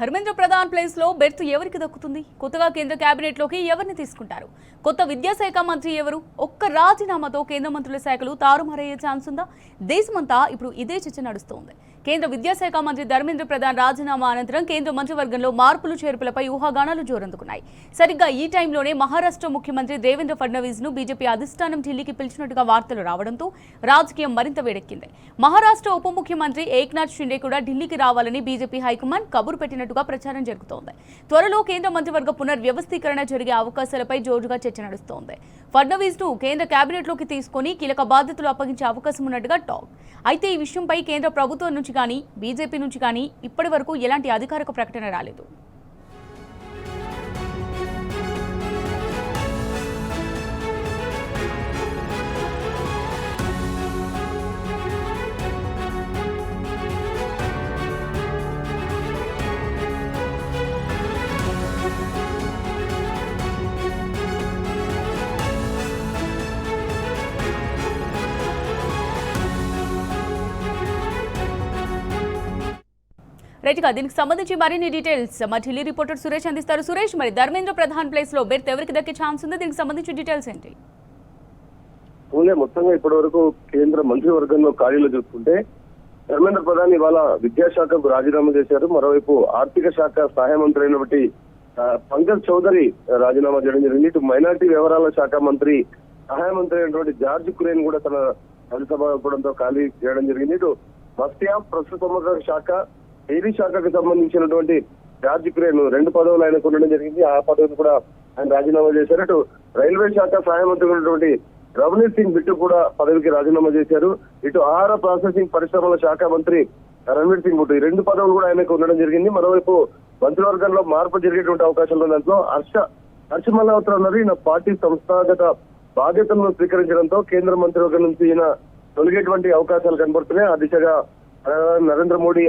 Dharmendra Pradhan place లో berth ఎవరికి దక్కుతుంది? కొత్తగా కేంద్ర కేబినెట్ లోకి ఎవరిని తీసుకుంటారు? కొత్త విద్యాశాఖ మంత్రి ఎవరు? ఒక్క రాజీనామాతో కేంద్ర మంత్రుల శాఖలు తారుమారయ్యే ఛాన్స్ ఉందా? దేశమంతా ఇప్పుడు ఇదే చర్చ నడుస్తోంది. కేంద్ర విద్యాశాఖ మంత్రి ధర్మేంద్ర ప్రధాన్ రాజీనామా అనంతరం కేంద్ర మంత్రివర్గంలో మార్పులు చేర్పులపై ఊహాగానాలు జోరందుకున్నాయి. సరిగ్గా ఈ టైంలోనే మహారాష్ట్ర ముఖ్యమంత్రి దేవేంద్ర ఫడ్నవీస్ ను బీజేపీ అధిష్టానం ఢిల్లీకి పిలిచినట్టుగా వార్తలు రావడంతో రాజకీయం మరింత వేడెక్కింది. మహారాష్ట్ర ఉప ముఖ్యమంత్రి ఏక్నాథ్ షిండే కూడా ఢిల్లీకి రావాలని బీజేపీ హైకమాండ్ కబురు పెట్టినట్టుగా ప్రచారం జరుగుతోంది. త్వరలో కేంద్ర మంత్రివర్గ పునర్వ్యవస్థీకరణ జరిగే అవకాశాలపై జోరుగా చర్చ నడుస్తోంది. ఫడ్నవీస్ ను కేంద్ర కేబినెట్ లోకి తీసుకుని కీలక బాధ్యతలు అప్పగించే అవకాశం ఉన్నట్టుగా టాక్. అయితే ఈ విషయంపై కేంద్ర ప్రభుత్వం నుంచి కానీ బీజేపీ నుంచి కానీ ఇప్పటి వరకు ఎలాంటి అధికారిక ప్రకటన రాలేదు. రైట్గా దీనికి సంబంధించి మరిన్ని డీటెయిల్స్ మా ఢిల్లీ రిపోర్టర్ సురేష్ అందిస్తారు. సురేష్, మరి ధర్మేంద్ర ప్రధాన్ ప్లేస్ లో బెర్త్ ఎవరికి దక్కే ఛాన్స్ ఉంది? దీనికి సంబంధించి డీటెయిల్స్ ఏంటి? మొత్తంగా ఇప్పటి వరకు కేంద్ర మంత్రివర్గంలో ఖాళీలు చూసుకుంటే ధర్మేంద్ర ప్రధాన్ ఇవాళ విద్యాశాఖకు రాజీనామా చేశారు. మరోవైపు ఆర్థిక శాఖ సహాయ మంత్రి అయినటువంటి పంకజ్ చౌదరి రాజీనామా చేయడం జరిగింది. ఇటు మైనార్టీ వ్యవహారాల శాఖ మంత్రి సహాయ మంత్రి అయినటువంటి జార్జ్ కురేన్ కూడా తన రాజ్యసభ ఇవ్వడంతో ఖాళీ చేయడం జరిగింది. ఇటు మత్స్య పశుసంవర్ధక శాఖ డైరీ శాఖకు సంబంధించినటువంటి జార్జ్ కురేన్ 2 పదవులు ఆయనకు ఉండడం జరిగింది. ఆ పదవిని కూడా ఆయన రాజీనామా చేశారు. అటు రైల్వే శాఖ సహాయ మంత్రి ఉన్నటువంటి రవనీత్ సింగ్ బిట్టు కూడా పదవికి రాజీనామా చేశారు. ఇటు ఆహార ప్రాసెసింగ్ పరిశ్రమల శాఖ మంత్రి రణ్వీర్ సింగ్ బిట్టు ఈ 2 పదవులు కూడా ఆయనకు ఉండడం జరిగింది. మరోవైపు మంత్రివర్గంలో మార్పు జరిగేటువంటి అవకాశాలు ఉన్న దాంట్లో హర్ష మల్హోత్రా ఉన్నారు. ఈయన పార్టీ సంస్థాగత బాధ్యతలను స్వీకరించడంతో కేంద్ర మంత్రివర్గం నుంచి ఈయన తొలగేటువంటి అవకాశాలు కనబడుతున్నాయి. ఆ దిశగా నరేంద్ర మోడీ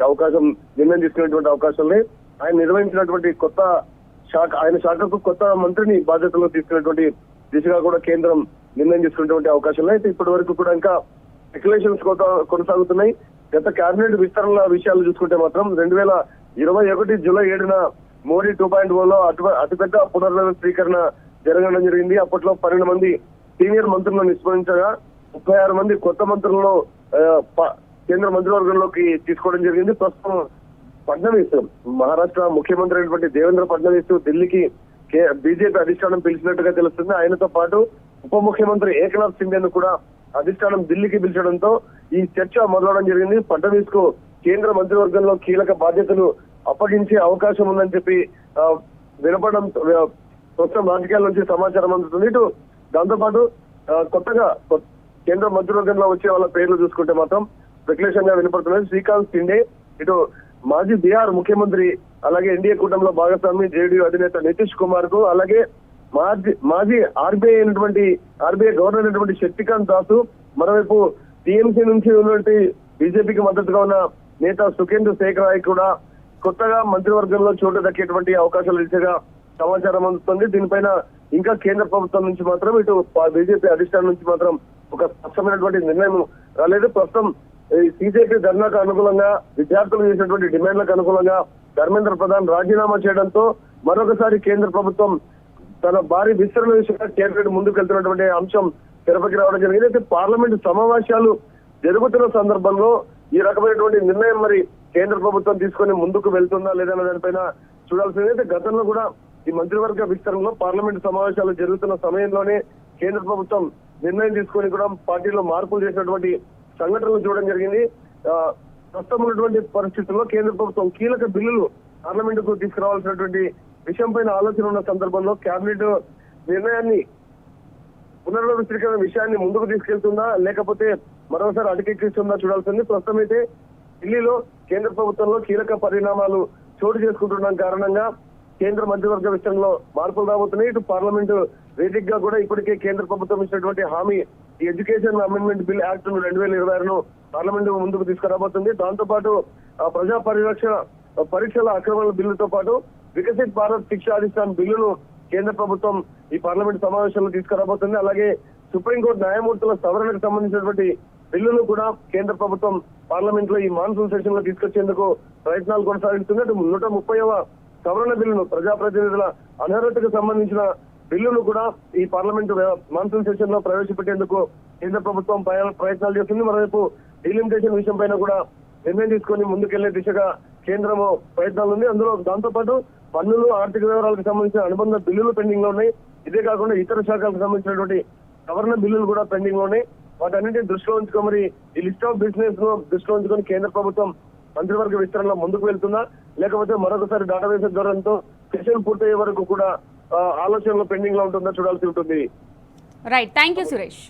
నిర్ణయం తీసుకునేటువంటి అవకాశాలని ఆయన నిర్వహించినటువంటి కొత్త శాఖ ఆయన శాఖకు కొత్త మంత్రిని బాధ్యతలు తీసుకునేటువంటి దిశగా కూడా కేంద్రం నిర్ణయం తీసుకునేటువంటి అవకాశాలు అయితే ఇప్పటి వరకు కూడా ఇంకా స్పెక్యులేషన్స్ కొనసాగుతున్నాయి. గత కేబినెట్ విస్తరణ విషయాలు చూసుకుంటే మాత్రం 2021 జూలై 7న మోడీ 2.0లో అతిపెద్ద పునర్వ్యవస్థీకరణ జరగడం జరిగింది. అప్పట్లో 12 మంది సీనియర్ మంత్రులను నిష్క్రమించగా 36 మంది కొత్త మంత్రులను కేంద్ర మంత్రివర్గంలోకి తీసుకోవడం జరిగింది. ప్రస్తుతం ఫడ్నవీస్ మహారాష్ట్ర ముఖ్యమంత్రి అయినటువంటి దేవేంద్ర ఫడ్నవీస్ ఢిల్లీకి బీజేపీ అధిష్టానం పిలిచినట్టుగా తెలుస్తుంది. ఆయనతో పాటు ఉప ముఖ్యమంత్రి ఏక్నాథ్ షిండేను కూడా అధిష్టానం ఢిల్లీకి పిలిచడంతో ఈ చర్చ మొదలవడం జరిగింది. ఫడ్నవీస్ కు కేంద్ర మంత్రివర్గంలో కీలక బాధ్యతలు అప్పగించే అవకాశం ఉందని చెప్పి వినపడడం ప్రస్తుతం రాజకీయాల నుంచి సమాచారం అందుతుంది. ఇటు దాంతోపాటు కొత్తగా కేంద్ర మంత్రివర్గంలో వచ్చే వాళ్ళ పేర్లు చూసుకుంటే మాత్రం స్పెక్యులేషన్ గా వినపడుతున్నది. శ్రీకాంత్ షిండే, ఇటు మాజీ బీహార్ ముఖ్యమంత్రి, అలాగే ఎన్డీఏ కూటమిలో భాగస్వామి జేడీయూ అధినేత నితీష్ కుమార్ కు, అలాగే మాజీ ఆర్బీఐ గవర్నర్ అయినటువంటి శక్తికాంత్ దాస్, మరోవైపు టీఎంసీ నుంచి ఉన్నటువంటి బీజేపీకి మద్దతుగా ఉన్న నేత సుఖేంద్ర శేఖర్ రాయ్ కూడా కొత్తగా మంత్రివర్గంలో చోటు దక్కేటువంటి అవకాశాలు దిశగా సమాచారం అందుతుంది. దీనిపైన ఇంకా కేంద్ర ప్రభుత్వం నుంచి మాత్రం ఇటు బీజేపీ అధిష్టానం నుంచి మాత్రం ఒక స్పష్టమైనటువంటి నిర్ణయం రాలేదు. ప్రస్తుతం సీజేపీ ధర్నాకు అనుకూలంగా విద్యార్థులు చేసినటువంటి డిమాండ్లకు అనుకూలంగా ధర్మేంద్ర ప్రధాన్ రాజీనామా చేయడంతో మరొకసారి కేంద్ర ప్రభుత్వం తన భారీ విస్తరణ విషయంగా కేబినెట్ ముందుకు వెళ్తున్నటువంటి అంశం తెరపైకి రావడం జరిగింది. అయితే పార్లమెంటు సమావేశాలు జరుగుతున్న సందర్భంలో ఈ రకమైనటువంటి నిర్ణయం మరి కేంద్ర ప్రభుత్వం తీసుకొని ముందుకు వెళ్తుందా లేదన్న దానిపైన చూడాల్సింది. అయితే గతంలో కూడా ఈ మంత్రివర్గ విస్తరణలో పార్లమెంటు సమావేశాలు జరుగుతున్న సమయంలోనే కేంద్ర ప్రభుత్వం నిర్ణయం తీసుకొని కూడా పార్టీలో మార్పులు చేసినటువంటి సంఘటనలు చూడడం జరిగింది. ప్రస్తుతం ఉన్నటువంటి పరిస్థితుల్లో కేంద్ర ప్రభుత్వం కీలక బిల్లులు పార్లమెంటుకు తీసుకురావాల్సినటువంటి విషయం పైన ఆలోచన ఉన్న సందర్భంలో కేబినెట్ నిర్ణయాన్ని పునర్వ్యవస్థీకరణ విషయాన్ని ముందుకు తీసుకెళ్తుందా లేకపోతే మరోసారి అటకెక్కిస్తుందా చూడాల్సింది. ప్రస్తుతం అయితే ఢిల్లీలో కేంద్ర ప్రభుత్వంలో కీలక పరిణామాలు చోటు చేసుకుంటున్న కారణంగా కేంద్ర మంత్రివర్గ విషయంలో మార్పులు రాబోతున్నాయి. ఇటు పార్లమెంటు వేదికగా కూడా ఇప్పటికే కేంద్ర ప్రభుత్వం ఇచ్చినటువంటి హామీ ఈ ఎడ్యుకేషన్ అమెండ్మెంట్ బిల్ యాక్ట్ 2026ను పార్లమెంటు ముందుకు తీసుకురాబోతుంది. దాంతో పాటు ప్రజా పరిరక్షణ పరీక్షల అక్రమాల బిల్లుతో పాటు వికసిత్ భారత్ శిక్షా అధిష్టాన్ బిల్లును కేంద్ర ప్రభుత్వం ఈ పార్లమెంట్ సమావేశంలో తీసుకురాబోతుంది. అలాగే సుప్రీంకోర్టు న్యాయమూర్తుల సవరణకు సంబంధించినటువంటి బిల్లును కూడా కేంద్ర ప్రభుత్వం పార్లమెంట్ లో ఈ మాన్సూన్ సెషన్ లో తీసుకొచ్చేందుకు ప్రయత్నాలు కొనసాగిస్తుంది. 130వ సవరణ బిల్లును ప్రజాప్రతినిధుల అనర్హతకు సంబంధించిన బిల్లును కూడా ఈ పార్లమెంటు మాన్సూన్ సెషన్ లో ప్రవేశపెట్టేందుకు కేంద్ర ప్రభుత్వం ప్రయత్నాలు చేస్తుంది. మరోవైపు డీలిమిటేషన్ విషయం పైన కూడా నిర్ణయం తీసుకొని ముందుకెళ్లే దిశగా కేంద్రము ప్రయత్నాలు ఉంది. అందులో దాంతోపాటు పన్నులు, ఆర్థిక వివరాలకు సంబంధించిన అనుబంధ బిల్లులు పెండింగ్ లో ఉన్నాయి. ఇదే కాకుండా ఇతర శాఖలకు సంబంధించినటువంటి సవరణ బిల్లులు కూడా పెండింగ్ లో ఉన్నాయి. వాటన్నింటినీ దృష్టిలో ఉంచుకొని మరి ఈ లిస్ట్ ఆఫ్ బిజినెస్ ను దృష్టిలో ఉంచుకొని కేంద్ర ప్రభుత్వం మంత్రివర్గ విస్తరణలో ముందుకు వెళ్తుందా, లేకపోతే మరొకసారి డేటాబేస్ ధోరణితో సెషన్ పూర్తయ్యే వరకు కూడా ఆలోచనలు పెండింగ్ లో ఉంటుందా చూడాల్సి ఉంటుంది. Right, thank you Suresh.